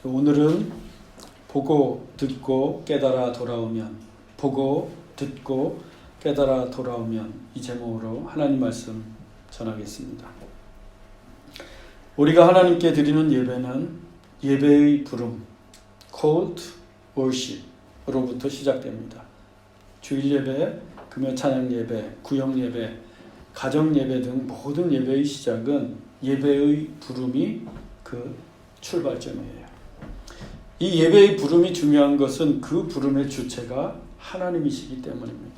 오늘은 보고 듣고 깨달아 돌아오면, 보고 듣고 깨달아 돌아오면, 이 제목으로 하나님 말씀 전하겠습니다. 우리가 하나님께 드리는 예배는 예배의 부름, call to worship으로부터 시작됩니다. 주일 예배, 금요 찬양 예배, 구역 예배, 가정 예배 등 모든 예배의 시작은 예배의 부름이 그 출발점이에요. 이 예배의 부름이 중요한 것은 그 부름의 주체가 하나님이시기 때문입니다.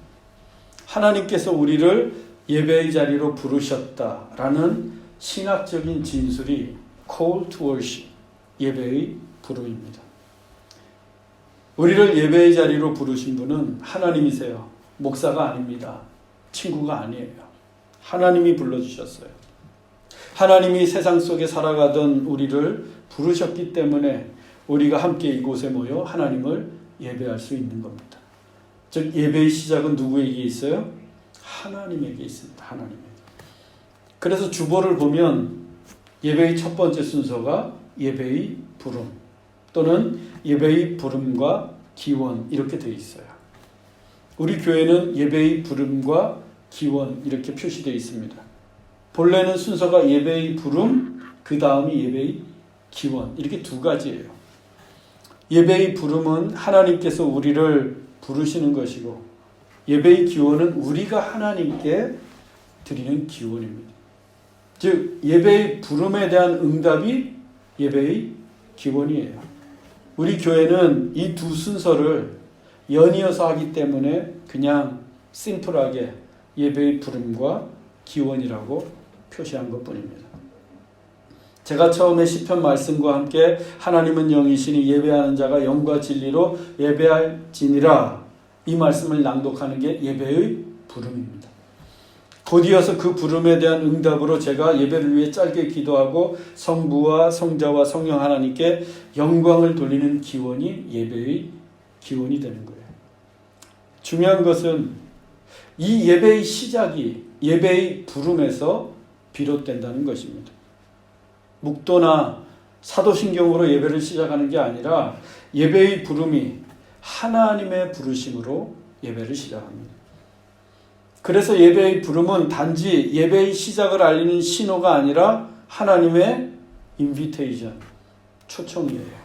하나님께서 우리를 예배의 자리로 부르셨다라는 신학적인 진술이 call to worship, 예배의 부름입니다. 우리를 예배의 자리로 부르신 분은 하나님이세요. 목사가 아닙니다. 친구가 아니에요. 하나님이 불러주셨어요. 하나님이 세상 속에 살아가던 우리를 부르셨기 때문에 우리가 함께 이곳에 모여 하나님을 예배할 수 있는 겁니다. 즉 예배의 시작은 누구에게 있어요? 하나님에게 있습니다. 하나님에게. 그래서 주보를 보면 예배의 첫 번째 순서가 예배의 부름 또는 예배의 부름과 기원 이렇게 되어 있어요. 우리 교회는 예배의 부름과 기원 이렇게 표시되어 있습니다. 본래는 순서가 예배의 부름, 그 다음이 예배의 기원 이렇게 두 가지예요. 예배의 부름은 하나님께서 우리를 부르시는 것이고 예배의 기원은 우리가 하나님께 드리는 기원입니다. 즉 예배의 부름에 대한 응답이 예배의 기원이에요. 우리 교회는 이 두 순서를 연이어서 하기 때문에 그냥 심플하게 예배의 부름과 기원이라고 표시한 것뿐입니다. 제가 처음에 시편 말씀과 함께 하나님은 영이시니 예배하는 자가 영과 진리로 예배할지니라 이 말씀을 낭독하는 게 예배의 부름입니다. 곧이어서 그 부름에 대한 응답으로 제가 예배를 위해 짧게 기도하고 성부와 성자와 성령 하나님께 영광을 돌리는 기원이 예배의 기원이 되는 거예요. 중요한 것은 이 예배의 시작이 예배의 부름에서 비롯된다는 것입니다. 묵도나 사도신경으로 예배를 시작하는 게 아니라 예배의 부름이 하나님의 부르심으로 예배를 시작합니다. 그래서 예배의 부름은 단지 예배의 시작을 알리는 신호가 아니라 하나님의 인비테이션, 초청이에요.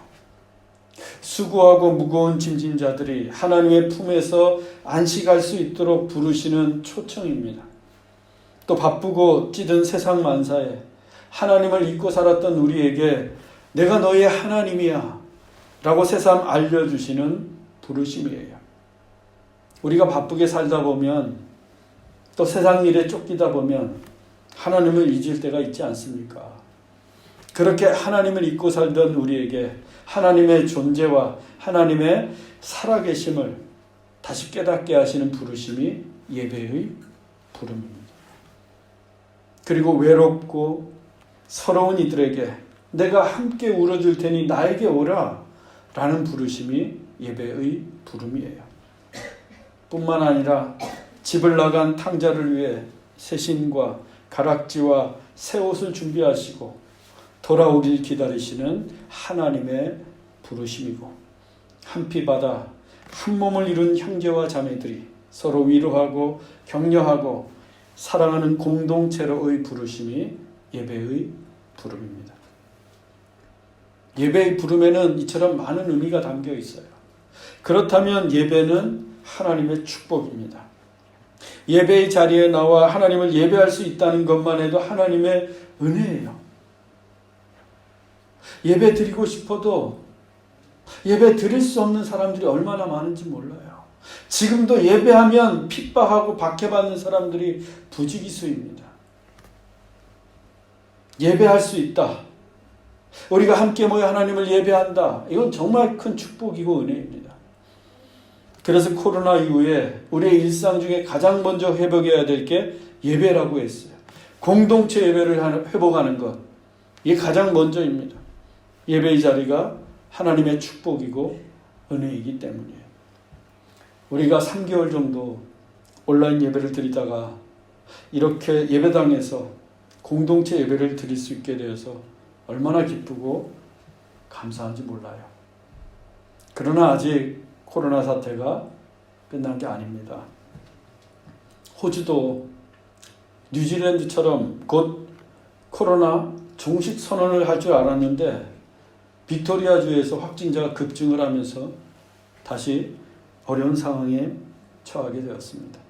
수고하고 무거운 짐진 자들이 하나님의 품에서 안식할 수 있도록 부르시는 초청입니다. 또 바쁘고 찌든 세상 만사에 하나님을 잊고 살았던 우리에게 내가 너의 하나님이야 라고 새삼 알려주시는 부르심이에요. 우리가 바쁘게 살다 보면 또 세상 일에 쫓기다 보면 하나님을 잊을 때가 있지 않습니까? 그렇게 하나님을 잊고 살던 우리에게 하나님의 존재와 하나님의 살아계심을 다시 깨닫게 하시는 부르심이 예배의 부름입니다. 그리고 외롭고 서러운 이들에게 내가 함께 울어줄 테니 나에게 오라 라는 부르심이 예배의 부름이에요. 뿐만 아니라 집을 나간 탕자를 위해 새 신과 가락지와 새 옷을 준비하시고 돌아오길 기다리시는 하나님의 부르심이고 한 피 바다 한 몸을 이룬 형제와 자매들이 서로 위로하고 격려하고 사랑하는 공동체로의 부르심이 예배의 부름입니다. 예배의 부름에는 이처럼 많은 의미가 담겨 있어요. 그렇다면 예배는 하나님의 축복입니다. 예배의 자리에 나와 하나님을 예배할 수 있다는 것만 해도 하나님의 은혜예요. 예배 드리고 싶어도 예배 드릴 수 없는 사람들이 얼마나 많은지 몰라요. 지금도 예배하면 핍박하고 박해받는 사람들이 부지기수입니다. 예배할 수 있다. 우리가 함께 모여 하나님을 예배한다. 이건 정말 큰 축복이고 은혜입니다. 그래서 코로나 이후에 우리의 일상 중에 가장 먼저 회복해야 될 게 예배라고 했어요. 공동체 예배를 회복하는 것. 이게 가장 먼저입니다. 예배의 자리가 하나님의 축복이고 은혜이기 때문이에요. 우리가 3개월 정도 온라인 예배를 드리다가 이렇게 예배당에서 공동체 예배를 드릴 수 있게 되어서 얼마나 기쁘고 감사한지 몰라요. 그러나 아직 코로나 사태가 끝난 게 아닙니다. 호주도 뉴질랜드처럼 곧 코로나 종식 선언을 할 줄 알았는데 빅토리아주에서 확진자가 급증을 하면서 다시 어려운 상황에 처하게 되었습니다.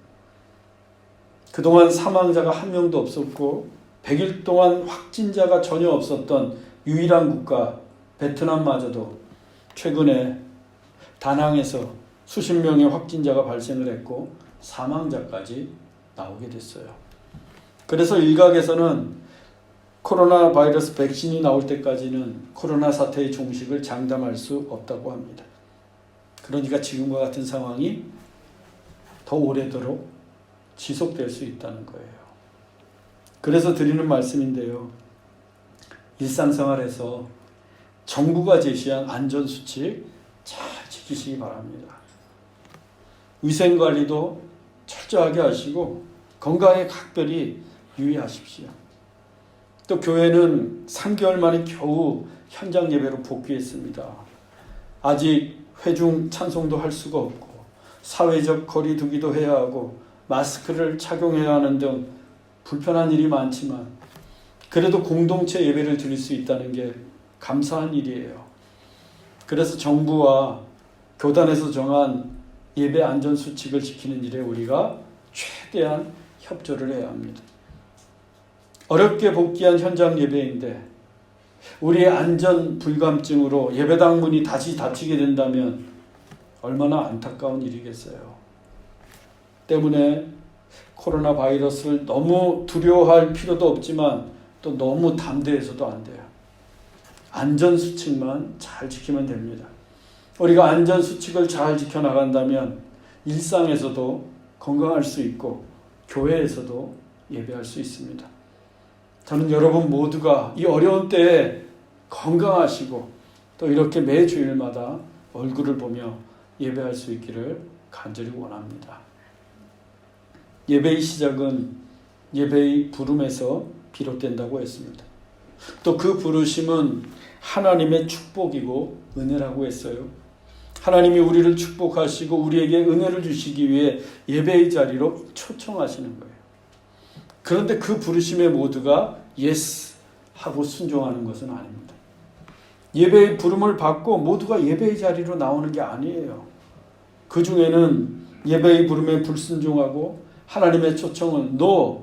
그동안 사망자가 한 명도 없었고 100일 동안 확진자가 전혀 없었던 유일한 국가 베트남마저도 최근에 다낭에서 수십 명의 확진자가 발생을 했고 사망자까지 나오게 됐어요. 그래서 일각에서는 코로나 바이러스 백신이 나올 때까지는 코로나 사태의 종식을 장담할 수 없다고 합니다. 그러니까 지금과 같은 상황이 더 오래도록 지속될 수 있다는 거예요. 그래서 드리는 말씀인데요. 일상생활에서 정부가 제시한 안전수칙 잘 지키시기 바랍니다. 위생관리도 철저하게 하시고 건강에 각별히 유의하십시오. 또 교회는 3개월 만에 겨우 현장 예배로 복귀했습니다. 아직 회중 찬송도 할 수가 없고 사회적 거리 두기도 해야 하고 마스크를 착용해야 하는 등 불편한 일이 많지만 그래도 공동체 예배를 드릴 수 있다는 게 감사한 일이에요. 그래서 정부와 교단에서 정한 예배 안전 수칙을 지키는 일에 우리가 최대한 협조를 해야 합니다. 어렵게 복귀한 현장 예배인데 우리의 안전 불감증으로 예배당 문이 다시 닫히게 된다면 얼마나 안타까운 일이겠어요. 때문에 코로나 바이러스를 너무 두려워할 필요도 없지만 또 너무 담대해서도 안 돼요. 안전수칙만 잘 지키면 됩니다. 우리가 안전수칙을 잘 지켜나간다면 일상에서도 건강할 수 있고 교회에서도 예배할 수 있습니다. 저는 여러분 모두가 이 어려운 때에 건강하시고 또 이렇게 매 주일마다 얼굴을 보며 예배할 수 있기를 간절히 원합니다. 예배의 시작은 예배의 부름에서 비롯된다고 했습니다. 또 그 부르심은 하나님의 축복이고 은혜라고 했어요. 하나님이 우리를 축복하시고 우리에게 은혜를 주시기 위해 예배의 자리로 초청하시는 거예요. 그런데 그 부르심에 모두가 예스 하고 순종하는 것은 아닙니다. 예배의 부름을 받고 모두가 예배의 자리로 나오는 게 아니에요. 그 중에는 예배의 부름에 불순종하고 하나님의 초청은 NO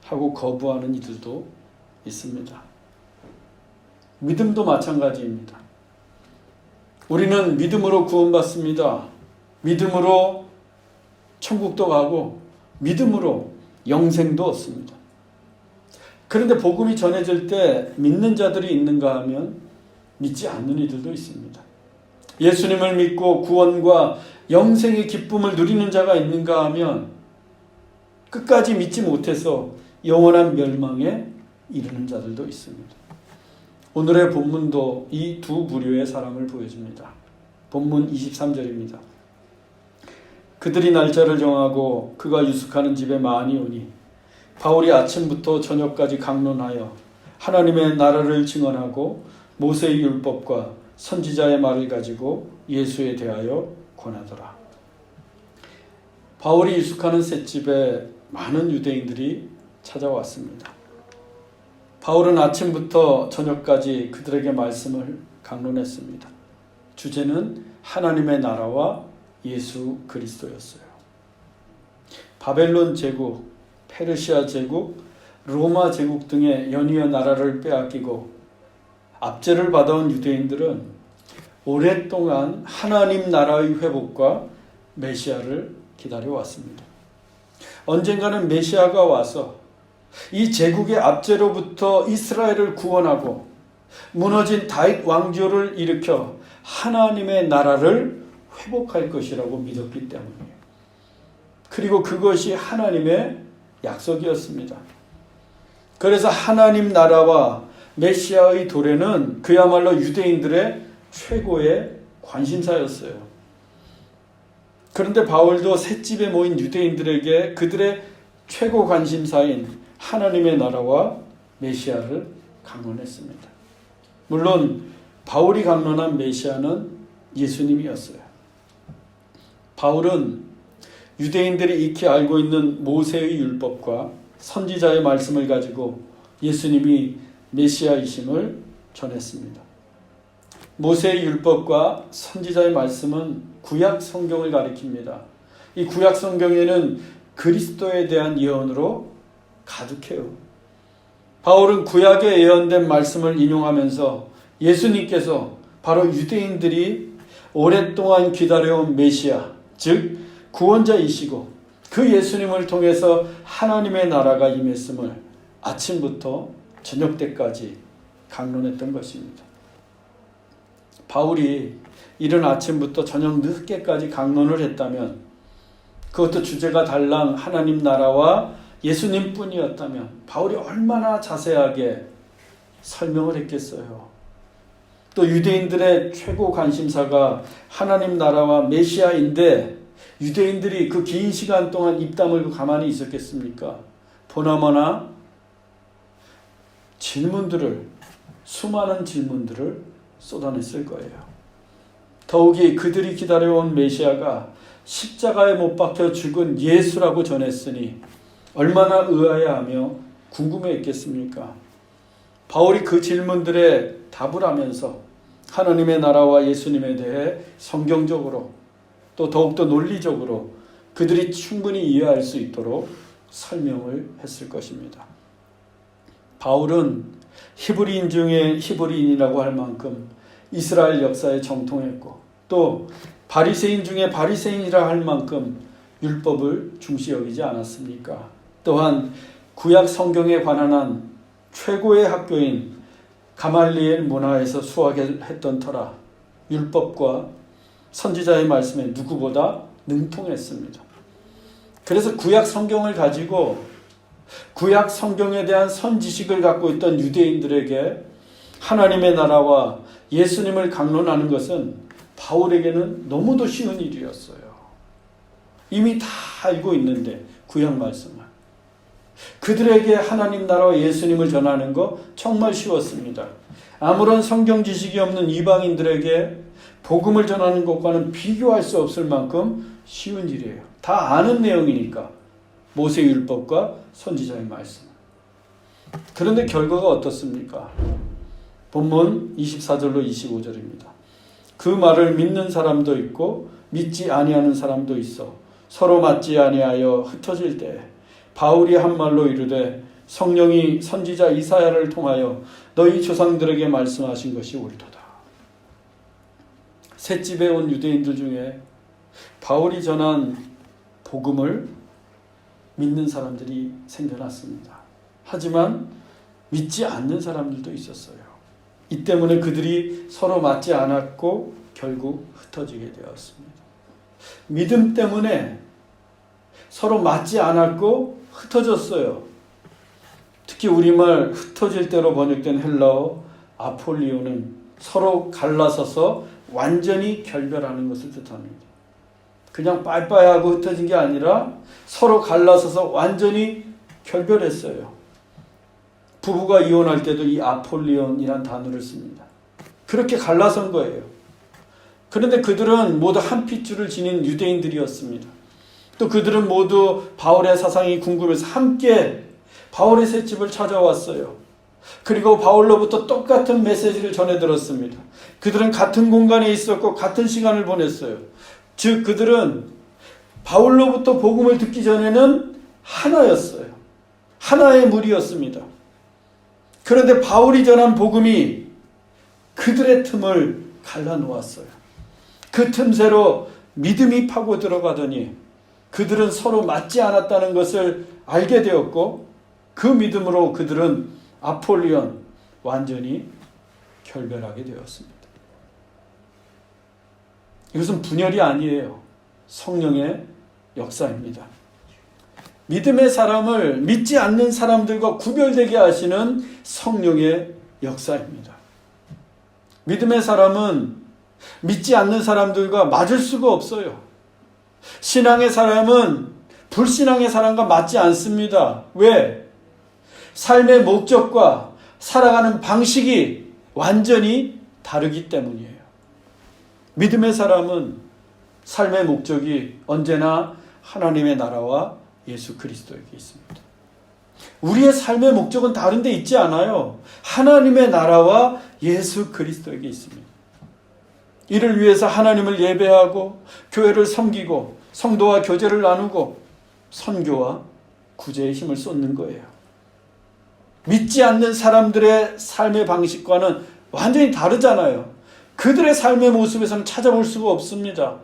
하고 거부하는 이들도 있습니다. 믿음도 마찬가지입니다. 우리는 믿음으로 구원받습니다. 믿음으로 천국도 가고 믿음으로 영생도 얻습니다. 그런데 복음이 전해질 때 믿는 자들이 있는가 하면 믿지 않는 이들도 있습니다. 예수님을 믿고 구원과 영생의 기쁨을 누리는 자가 있는가 하면 끝까지 믿지 못해서 영원한 멸망에 이르는 자들도 있습니다. 오늘의 본문도 이 두 부류의 사람을 보여줍니다. 본문 23절입니다. 그들이 날짜를 정하고 그가 유숙하는 집에 많이 오니 바울이 아침부터 저녁까지 강론하여 하나님의 나라를 증언하고 모세의 율법과 선지자의 말을 가지고 예수에 대하여 권하더라. 바울이 유숙하는 셋집에 많은 유대인들이 찾아왔습니다. 바울은 아침부터 저녁까지 그들에게 말씀을 강론했습니다. 주제는 하나님의 나라와 예수 그리스도였어요. 바벨론 제국, 페르시아 제국, 로마 제국 등의 연이어 나라를 빼앗기고 압제를 받아온 유대인들은 오랫동안 하나님 나라의 회복과 메시아를 기다려왔습니다. 언젠가는 메시아가 와서 이 제국의 압제로부터 이스라엘을 구원하고 무너진 다윗 왕조를 일으켜 하나님의 나라를 회복할 것이라고 믿었기 때문이에요. 그리고 그것이 하나님의 약속이었습니다. 그래서 하나님 나라와 메시아의 도래는 그야말로 유대인들의 최고의 관심사였어요. 그런데 바울도 셋집에 모인 유대인들에게 그들의 최고 관심사인 하나님의 나라와 메시아를 강론했습니다. 물론 바울이 강론한 메시아는 예수님이었어요. 바울은 유대인들이 익히 알고 있는 모세의 율법과 선지자의 말씀을 가지고 예수님이 메시아이심을 전했습니다. 모세의 율법과 선지자의 말씀은 구약 성경을 가리킵니다. 이 구약 성경에는 그리스도에 대한 예언으로 가득해요. 바울은 구약에 예언된 말씀을 인용하면서 예수님께서 바로 유대인들이 오랫동안 기다려온 메시아, 즉 구원자이시고 그 예수님을 통해서 하나님의 나라가 임했음을 아침부터 저녁 때까지 강론했던 것입니다. 바울이 이른 아침부터 저녁 늦게까지 강론을 했다면, 그것도 주제가 달랑 하나님 나라와 예수님 뿐이었다면 바울이 얼마나 자세하게 설명을 했겠어요. 또 유대인들의 최고 관심사가 하나님 나라와 메시아인데 유대인들이 그 긴 시간 동안 입 다물고 가만히 있었겠습니까? 보나마나 수많은 질문들을 쏟아냈을 거예요. 더욱이 그들이 기다려온 메시아가 십자가에 못 박혀 죽은 예수라고 전했으니 얼마나 의아해하며 궁금해했겠습니까? 바울이 그 질문들에 답을 하면서 하나님의 나라와 예수님에 대해 성경적으로 또 더욱더 논리적으로 그들이 충분히 이해할 수 있도록 설명을 했을 것입니다. 바울은 히브리인 중에 히브리인이라고 할 만큼 이스라엘 역사에 정통했고, 또 바리새인 중에 바리새인이라 할 만큼 율법을 중시 여기지 않았습니까? 또한 구약 성경에 관한 한 최고의 학교인 가말리엘 문화에서 수학했던 터라 율법과 선지자의 말씀에 누구보다 능통했습니다. 그래서 구약 성경을 가지고 구약 성경에 대한 선지식을 갖고 있던 유대인들에게 하나님의 나라와 예수님을 강론하는 것은 바울에게는 너무도 쉬운 일이었어요. 이미 다 알고 있는데 구약 말씀을. 그들에게 하나님 나라와 예수님을 전하는 거 정말 쉬웠습니다. 아무런 성경 지식이 없는 이방인들에게 복음을 전하는 것과는 비교할 수 없을 만큼 쉬운 일이에요. 다 아는 내용이니까. 모세율법과 선지자의 말씀. 그런데 결과가 어떻습니까? 본문 24절로 25절입니다. 그 말을 믿는 사람도 있고 믿지 아니하는 사람도 있어 서로 맞지 아니하여 흩어질 때 바울이 한 말로 이르되 성령이 선지자 이사야를 통하여 너희 조상들에게 말씀하신 것이 옳도다. 셋집에 온 유대인들 중에 바울이 전한 복음을 믿는 사람들이 생겨났습니다. 하지만 믿지 않는 사람들도 있었어요. 이 때문에 그들이 서로 맞지 않았고 결국 흩어지게 되었습니다. 믿음 때문에 서로 맞지 않았고 흩어졌어요. 특히 우리말 흩어질 때로 번역된 헬라어 아폴리오는 서로 갈라서서 완전히 결별하는 것을 뜻합니다. 그냥 빠이빠이하고 흩어진 게 아니라 서로 갈라서서 완전히 결별했어요. 부부가 이혼할 때도 이 아폴리온이란 단어를 씁니다. 그렇게 갈라선 거예요. 그런데 그들은 모두 한 핏줄을 지닌 유대인들이었습니다. 또 그들은 모두 바울의 사상이 궁금해서 함께 바울의 셋집을 찾아왔어요. 그리고 바울로부터 똑같은 메시지를 전해 들었습니다. 그들은 같은 공간에 있었고 같은 시간을 보냈어요. 즉 그들은 바울로부터 복음을 듣기 전에는 하나였어요. 하나의 무리였습니다. 그런데 바울이 전한 복음이 그들의 틈을 갈라놓았어요. 그 틈새로 믿음이 파고 들어가더니 그들은 서로 맞지 않았다는 것을 알게 되었고 그 믿음으로 그들은 아폴리온 완전히 결별하게 되었습니다. 이것은 분열이 아니에요. 성령의 역사입니다. 믿음의 사람을 믿지 않는 사람들과 구별되게 하시는 성령의 역사입니다. 믿음의 사람은 믿지 않는 사람들과 맞을 수가 없어요. 신앙의 사람은 불신앙의 사람과 맞지 않습니다. 왜? 삶의 목적과 살아가는 방식이 완전히 다르기 때문이에요. 믿음의 사람은 삶의 목적이 언제나 하나님의 나라와 예수 그리스도에게 있습니다. 우리의 삶의 목적은 다른 데 있지 않아요. 하나님의 나라와 예수 그리스도에게 있습니다. 이를 위해서 하나님을 예배하고 교회를 섬기고 성도와 교제를 나누고 선교와 구제의 힘을 쏟는 거예요. 믿지 않는 사람들의 삶의 방식과는 완전히 다르잖아요. 그들의 삶의 모습에서는 찾아볼 수가 없습니다.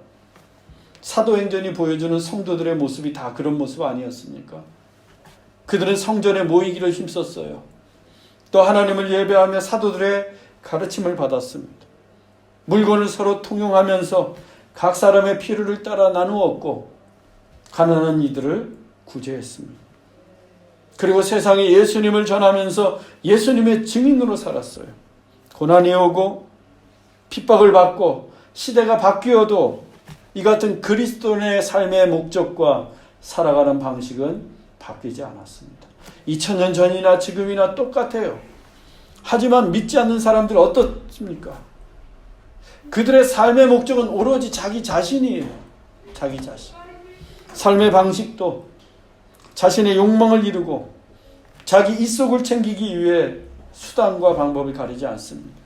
사도행전이 보여주는 성도들의 모습이 다 그런 모습 아니었습니까? 그들은 성전에 모이기를 힘썼어요. 또 하나님을 예배하며 사도들의 가르침을 받았습니다. 물건을 서로 통용하면서 각 사람의 필요를 따라 나누었고 가난한 이들을 구제했습니다. 그리고 세상에 예수님을 전하면서 예수님의 증인으로 살았어요. 고난이 오고 핍박을 받고 시대가 바뀌어도 이 같은 그리스도인의 삶의 목적과 살아가는 방식은 바뀌지 않았습니다. 2000년 전이나 지금이나 똑같아요. 하지만 믿지 않는 사람들은 어떻습니까? 그들의 삶의 목적은 오로지 자기 자신이에요. 자기 자신. 삶의 방식도 자신의 욕망을 이루고 자기 이속을 챙기기 위해 수단과 방법을 가리지 않습니다.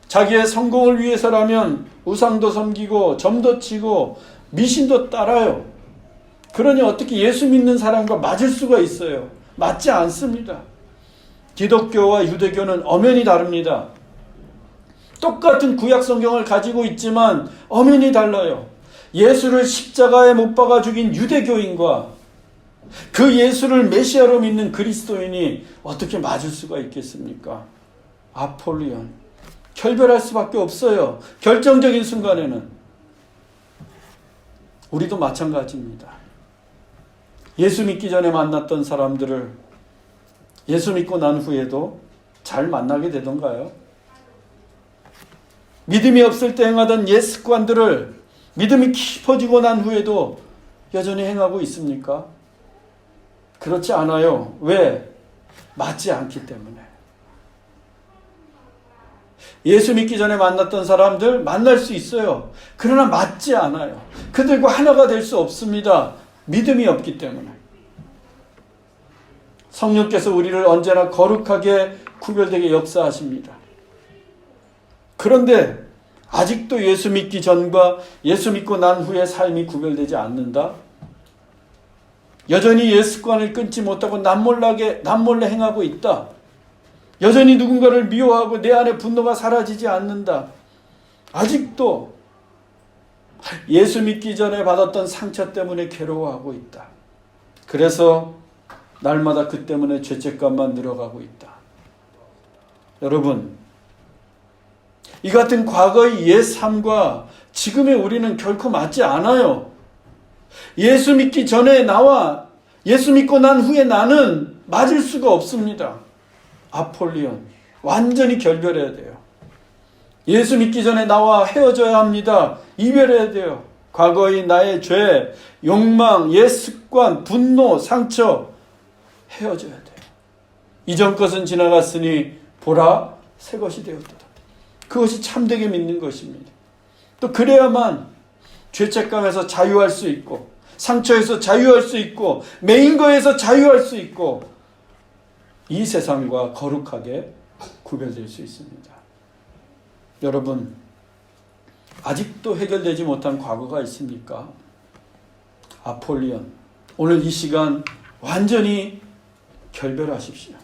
자기의 성공을 위해서라면 우상도 섬기고 점도 치고 미신도 따라요. 그러니 어떻게 예수 믿는 사람과 맞을 수가 있어요? 맞지 않습니다. 기독교와 유대교는 엄연히 다릅니다. 똑같은 구약 성경을 가지고 있지만 엄연히 달라요. 예수를 십자가에 못 박아 죽인 유대교인과 그 예수를 메시아로 믿는 그리스도인이 어떻게 맞을 수가 있겠습니까? 아폴리온. 결별할 수밖에 없어요. 결정적인 순간에는. 우리도 마찬가지입니다. 예수 믿기 전에 만났던 사람들을 예수 믿고 난 후에도 잘 만나게 되던가요? 믿음이 없을 때 행하던 옛 습관들을 믿음이 깊어지고 난 후에도 여전히 행하고 있습니까? 그렇지 않아요. 왜? 맞지 않기 때문에. 예수 믿기 전에 만났던 사람들 만날 수 있어요. 그러나 맞지 않아요. 그들과 하나가 될 수 없습니다. 믿음이 없기 때문에. 성령께서 우리를 언제나 거룩하게 구별되게 역사하십니다. 그런데 아직도 예수 믿기 전과 예수 믿고 난 후의 삶이 구별되지 않는다? 여전히 옛 습관을 끊지 못하고 남몰래 행하고 있다. 여전히 누군가를 미워하고 내 안에 분노가 사라지지 않는다. 아직도 예수 믿기 전에 받았던 상처 때문에 괴로워하고 있다. 그래서 날마다 그 때문에 죄책감만 늘어가고 있다. 여러분, 이 같은 과거의 옛 삶과 지금의 우리는 결코 맞지 않아요. 예수 믿기 전에 나와 예수 믿고 난 후에 나는 맞을 수가 없습니다. 아폴리온. 완전히 결별해야 돼요. 예수 믿기 전에 나와 헤어져야 합니다. 이별해야 돼요. 과거의 나의 죄, 욕망, 옛 습관, 분노, 상처 헤어져야 돼요. 이전 것은 지나갔으니 보라 새 것이 되었도다. 그것이 참되게 믿는 것입니다. 또 그래야만 죄책감에서 자유할 수 있고 상처에서 자유할 수 있고 매인 거에서 자유할 수 있고 이 세상과 거룩하게 구별될 수 있습니다. 여러분, 아직도 해결되지 못한 과거가 있습니까? 아폴리온, 오늘 이 시간 완전히 결별하십시오.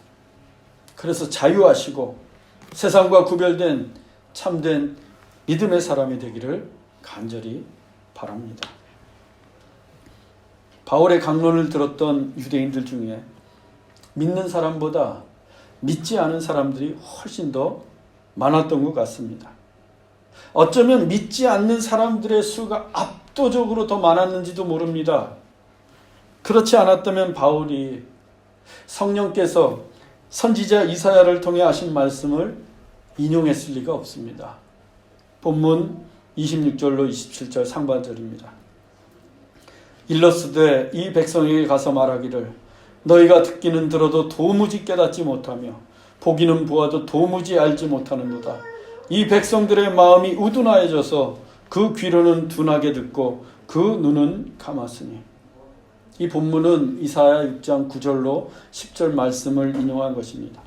그래서 자유하시고 세상과 구별된 참된 믿음의 사람이 되기를 간절히 바랍니다. 바울의 강론을 들었던 유대인들 중에 믿는 사람보다 믿지 않은 사람들이 훨씬 더 많았던 것 같습니다. 어쩌면 믿지 않는 사람들의 수가 압도적으로 더 많았는지도 모릅니다. 그렇지 않았다면 바울이 성령께서 선지자 이사야를 통해 하신 말씀을 인용했을 리가 없습니다. 본문 26절로 27절 상반절입니다. 일러스되 이 백성에게 가서 말하기를 너희가 듣기는 들어도 도무지 깨닫지 못하며 보기는 보아도 도무지 알지 못하는도다. 이 백성들의 마음이 우둔하여져서 그 귀로는 둔하게 듣고 그 눈은 감았으니. 이 본문은 이사야 6장 9절로 10절 말씀을 인용한 것입니다.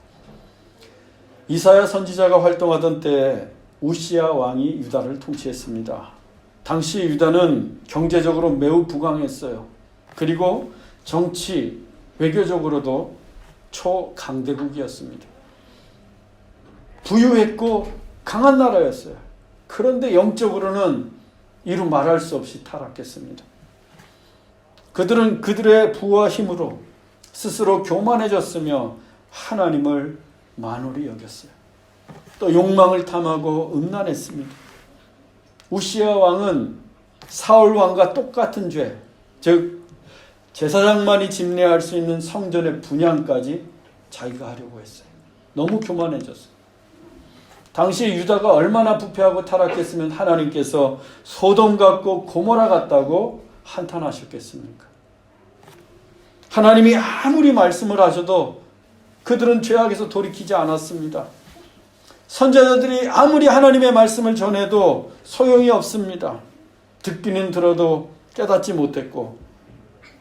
이사야 선지자가 활동하던 때에 우시야 왕이 유다를 통치했습니다. 당시 유다는 경제적으로 매우 부강했어요. 그리고 정치, 외교적으로도 초강대국이었습니다. 부유했고 강한 나라였어요. 그런데 영적으로는 이루 말할 수 없이 타락했습니다. 그들은 그들의 부와 힘으로 스스로 교만해졌으며 하나님을 만홀히 여겼어요. 또 욕망을 탐하고 음란했습니다. 우시야 왕은 사울 왕과 똑같은 죄, 즉 제사장만이 집례할 수 있는 성전의 분향까지 자기가 하려고 했어요. 너무 교만해졌어요. 당시 유다가 얼마나 부패하고 타락했으면 하나님께서 소돔 같고 고모라 같다고 한탄하셨겠습니까? 하나님이 아무리 말씀을 하셔도 그들은 죄악에서 돌이키지 않았습니다. 선지자들이 아무리 하나님의 말씀을 전해도 소용이 없습니다. 듣기는 들어도 깨닫지 못했고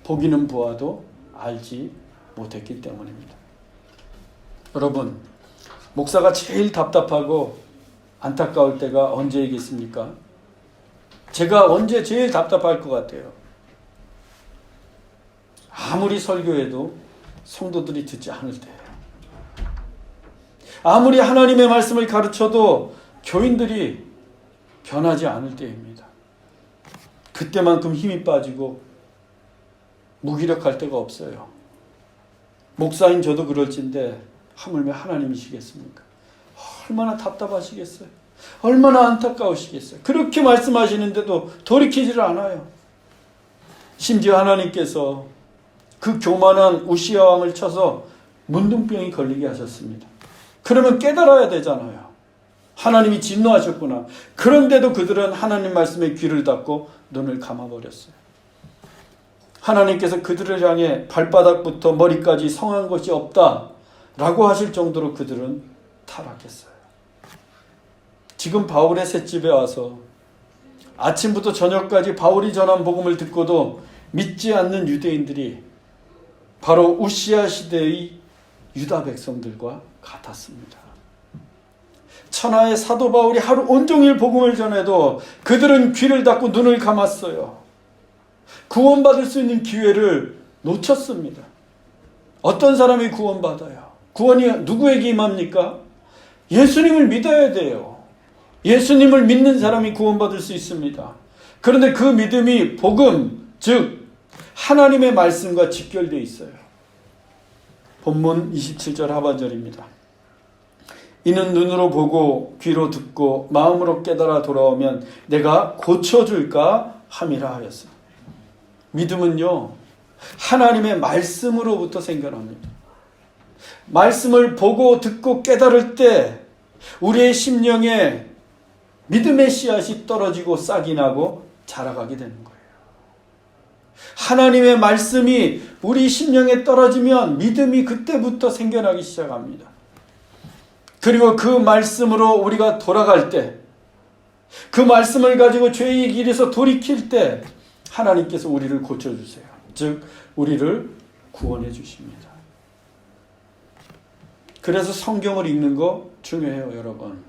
보기는 보아도 알지 못했기 때문입니다. 여러분, 목사가 제일 답답하고 안타까울 때가 언제이겠습니까? 제가 언제 제일 답답할 것 같아요? 아무리 설교해도 성도들이 듣지 않을 때예요. 아무리 하나님의 말씀을 가르쳐도 교인들이 변하지 않을 때입니다. 그때만큼 힘이 빠지고 무기력할 때가 없어요. 목사인 저도 그럴진데 하물며 하나님이시겠습니까? 얼마나 답답하시겠어요? 얼마나 안타까우시겠어요? 그렇게 말씀하시는데도 돌이키지를 않아요. 심지어 하나님께서 그 교만한 우시야 왕을 쳐서 문둥병이 걸리게 하셨습니다. 그러면 깨달아야 되잖아요. 하나님이 진노하셨구나. 그런데도 그들은 하나님 말씀에 귀를 닫고 눈을 감아버렸어요. 하나님께서 그들을 향해 발바닥부터 머리까지 성한 것이 없다 라고 하실 정도로 그들은 타락했어요. 지금 바울의 셋집에 와서 아침부터 저녁까지 바울이 전한 복음을 듣고도 믿지 않는 유대인들이 바로 우시야 시대의 유다 백성들과 같았습니다. 천하의 사도 바울이 하루 온종일 복음을 전해도 그들은 귀를 닫고 눈을 감았어요. 구원받을 수 있는 기회를 놓쳤습니다. 어떤 사람이 구원받아요? 구원이 누구에게 임합니까? 예수님을 믿어야 돼요. 예수님을 믿는 사람이 구원받을 수 있습니다. 그런데 그 믿음이 복음, 즉 하나님의 말씀과 직결되어 있어요. 본문 27절 하반절입니다. 이는 눈으로 보고 귀로 듣고 마음으로 깨달아 돌아오면 내가 고쳐줄까 함이라 하였습니다. 믿음은요, 하나님의 말씀으로부터 생겨납니다. 말씀을 보고 듣고 깨달을 때 우리의 심령에 믿음의 씨앗이 떨어지고 싹이 나고 자라가게 되는 거예요. 하나님의 말씀이 우리 심령에 떨어지면 믿음이 그때부터 생겨나기 시작합니다. 그리고 그 말씀으로 우리가 돌아갈 때, 그 말씀을 가지고 죄의 길에서 돌이킬 때 하나님께서 우리를 고쳐주세요. 즉 우리를 구원해 주십니다. 그래서 성경을 읽는 거 중요해요, 여러분.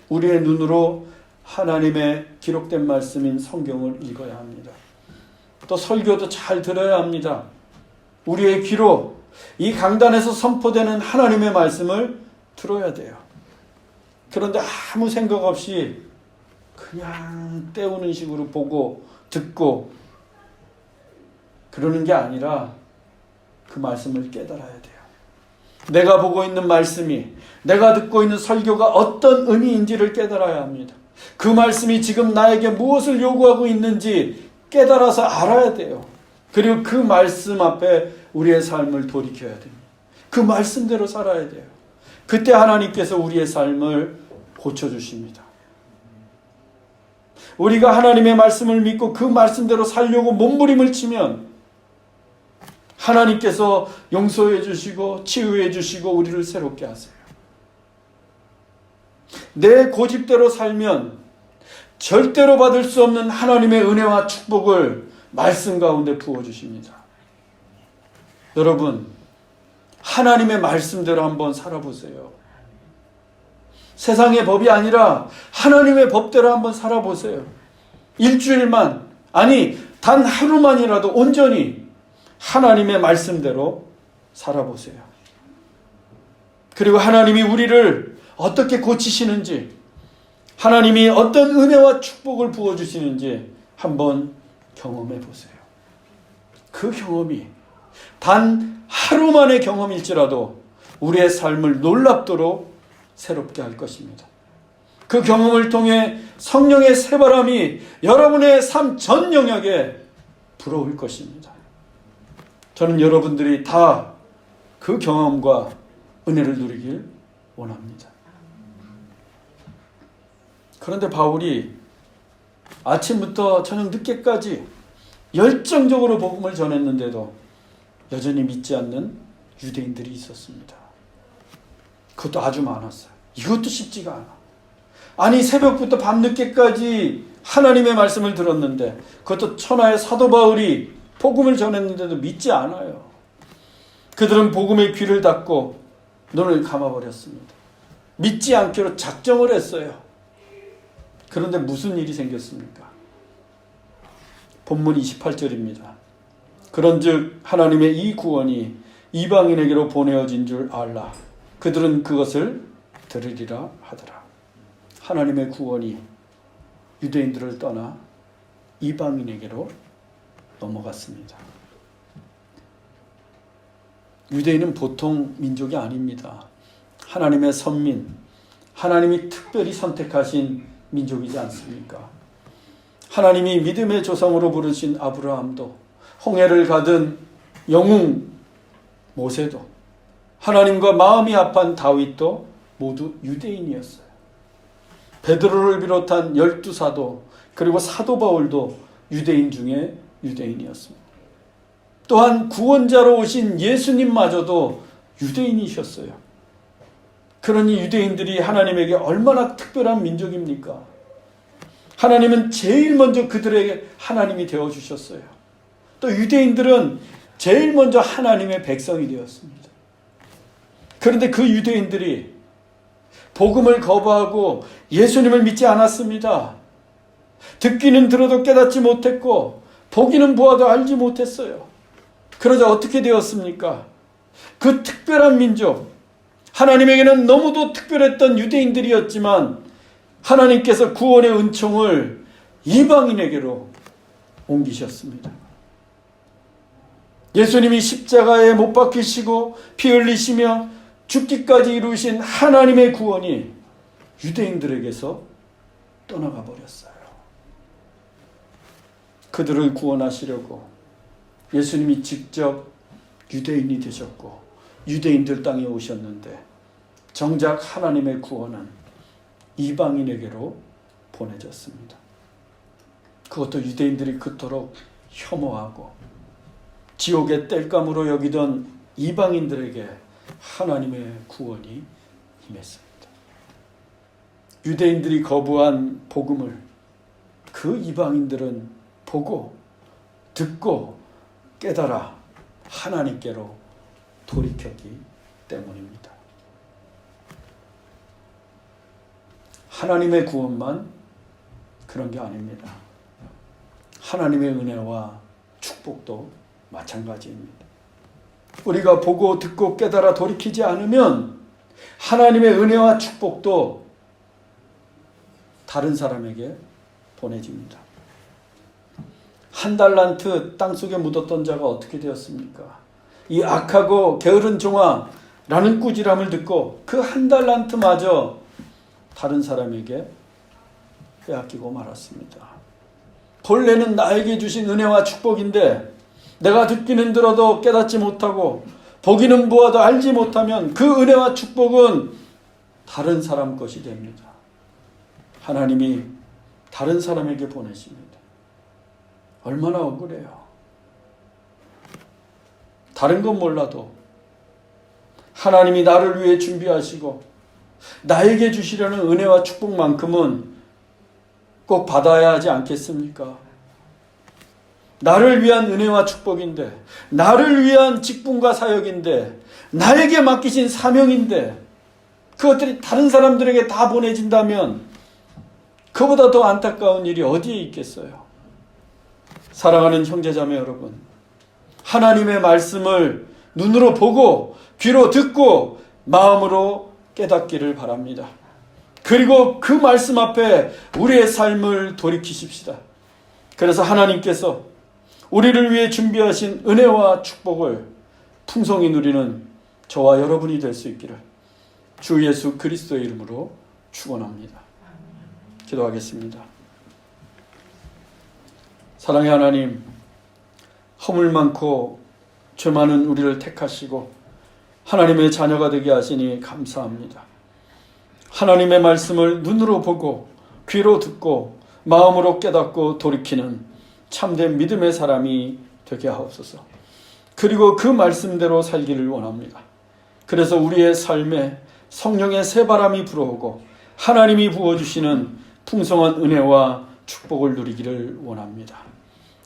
우리의 눈으로 하나님의 기록된 말씀인 성경을 읽어야 합니다. 또 설교도 잘 들어야 합니다. 우리의 귀로 이 강단에서 선포되는 하나님의 말씀을 들어야 돼요. 그런데 아무 생각 없이 그냥 때우는 식으로 보고 듣고 그러는 게 아니라 그 말씀을 깨달아야 돼요. 내가 보고 있는 말씀이, 내가 듣고 있는 설교가 어떤 의미인지를 깨달아야 합니다. 그 말씀이 지금 나에게 무엇을 요구하고 있는지 깨달아서 알아야 돼요. 그리고 그 말씀 앞에 우리의 삶을 돌이켜야 됩니다. 그 말씀대로 살아야 돼요. 그때 하나님께서 우리의 삶을 고쳐주십니다. 우리가 하나님의 말씀을 믿고 그 말씀대로 살려고 몸부림을 치면 하나님께서 용서해 주시고 치유해 주시고 우리를 새롭게 하세요. 내 고집대로 살면 절대로 받을 수 없는 하나님의 은혜와 축복을 말씀 가운데 부어주십니다. 여러분, 하나님의 말씀대로 한번 살아보세요. 세상의 법이 아니라 하나님의 법대로 한번 살아보세요. 일주일만, 아니 단 하루만이라도 온전히 하나님의 말씀대로 살아보세요. 그리고 하나님이 우리를 어떻게 고치시는지, 하나님이 어떤 은혜와 축복을 부어주시는지 한번 경험해 보세요. 그 경험이 단 하루만의 경험일지라도 우리의 삶을 놀랍도록 새롭게 할 것입니다. 그 경험을 통해 성령의 새바람이 여러분의 삶 전 영역에 불어올 것입니다. 저는 여러분들이 다 그 경험과 은혜를 누리길 원합니다. 그런데 바울이 아침부터 저녁 늦게까지 열정적으로 복음을 전했는데도 여전히 믿지 않는 유대인들이 있었습니다. 그것도 아주 많았어요. 이것도 쉽지가 않아. 아니 새벽부터 밤늦게까지 하나님의 말씀을 들었는데, 그것도 천하의 사도 바울이 복음을 전했는데도 믿지 않아요. 그들은 복음의 귀를 닫고 눈을 감아버렸습니다. 믿지 않기로 작정을 했어요. 그런데 무슨 일이 생겼습니까? 본문 28절입니다. 그런즉 하나님의 이 구원이 이방인에게로 보내어진 줄 알라. 그들은 그것을 들으리라 하더라. 하나님의 구원이 유대인들을 떠나 이방인에게로 넘어갔습니다. 유대인은 보통 민족이 아닙니다. 하나님의 선민, 하나님이 특별히 선택하신 민족이지 않습니까? 하나님이 믿음의 조상으로 부르신 아브라함도, 홍해를 가든 영웅 모세도, 하나님과 마음이 합한 다윗도 모두 유대인이었어요. 베드로를 비롯한 12사도, 그리고 사도 바울도 유대인 중에 유대인이었습니다. 또한 구원자로 오신 예수님마저도 유대인이셨어요. 그러니 유대인들이 하나님에게 얼마나 특별한 민족입니까? 하나님은 제일 먼저 그들에게 하나님이 되어주셨어요. 또 유대인들은 제일 먼저 하나님의 백성이 되었습니다. 그런데 그 유대인들이 복음을 거부하고 예수님을 믿지 않았습니다. 듣기는 들어도 깨닫지 못했고 보기는 보아도 알지 못했어요. 그러자 어떻게 되었습니까? 그 특별한 민족, 하나님에게는 너무도 특별했던 유대인들이었지만 하나님께서 구원의 은총을 이방인에게로 옮기셨습니다. 예수님이 십자가에 못 박히시고 피 흘리시며 죽기까지 이루신 하나님의 구원이 유대인들에게서 떠나가 버렸어요. 그들을 구원하시려고 예수님이 직접 유대인이 되셨고 유대인들 땅에 오셨는데, 정작 하나님의 구원은 이방인에게로 보내졌습니다. 그것도 유대인들이 그토록 혐오하고 지옥의 땔감으로 여기던 이방인들에게 하나님의 구원이 임했습니다. 유대인들이 거부한 복음을 그 이방인들은 보고 듣고 깨달아 하나님께로 돌이켰기 때문입니다. 하나님의 구원만 그런 게 아닙니다. 하나님의 은혜와 축복도 마찬가지입니다. 우리가 보고 듣고 깨달아 돌이키지 않으면 하나님의 은혜와 축복도 다른 사람에게 보내집니다. 한 달란트 땅속에 묻었던 자가 어떻게 되었습니까? 이 악하고 게으른 종아라는 꾸지람을 듣고 그 한 달란트마저 다른 사람에게 빼앗기고 말았습니다. 본래는 나에게 주신 은혜와 축복인데 내가 듣기는 들어도 깨닫지 못하고 보기는 보아도 알지 못하면 그 은혜와 축복은 다른 사람 것이 됩니다. 하나님이 다른 사람에게 보내십니다. 얼마나 억울해요. 다른 건 몰라도 하나님이 나를 위해 준비하시고 나에게 주시려는 은혜와 축복만큼은 꼭 받아야 하지 않겠습니까? 나를 위한 은혜와 축복인데, 나를 위한 직분과 사역인데, 나에게 맡기신 사명인데, 그것들이 다른 사람들에게 다 보내진다면 그보다 더 안타까운 일이 어디에 있겠어요? 사랑하는 형제자매 여러분, 하나님의 말씀을 눈으로 보고 귀로 듣고 마음으로 깨닫기를 바랍니다. 그리고 그 말씀 앞에 우리의 삶을 돌이키십시다. 그래서 하나님께서 우리를 위해 준비하신 은혜와 축복을 풍성히 누리는 저와 여러분이 될 수 있기를 주 예수 그리스도의 이름으로 축원합니다. 기도하겠습니다. 사랑의 하나님, 허물 많고 죄 많은 우리를 택하시고 하나님의 자녀가 되게 하시니 감사합니다. 하나님의 말씀을 눈으로 보고 귀로 듣고 마음으로 깨닫고 돌이키는 참된 믿음의 사람이 되게 하옵소서. 그리고 그 말씀대로 살기를 원합니다. 그래서 우리의 삶에 성령의 새바람이 불어오고 하나님이 부어주시는 풍성한 은혜와 축복을 누리기를 원합니다.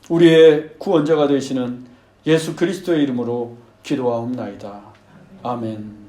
우리의 구원자가 되시는 예수 그리스도의 이름으로 기도하옵나이다. 아멘.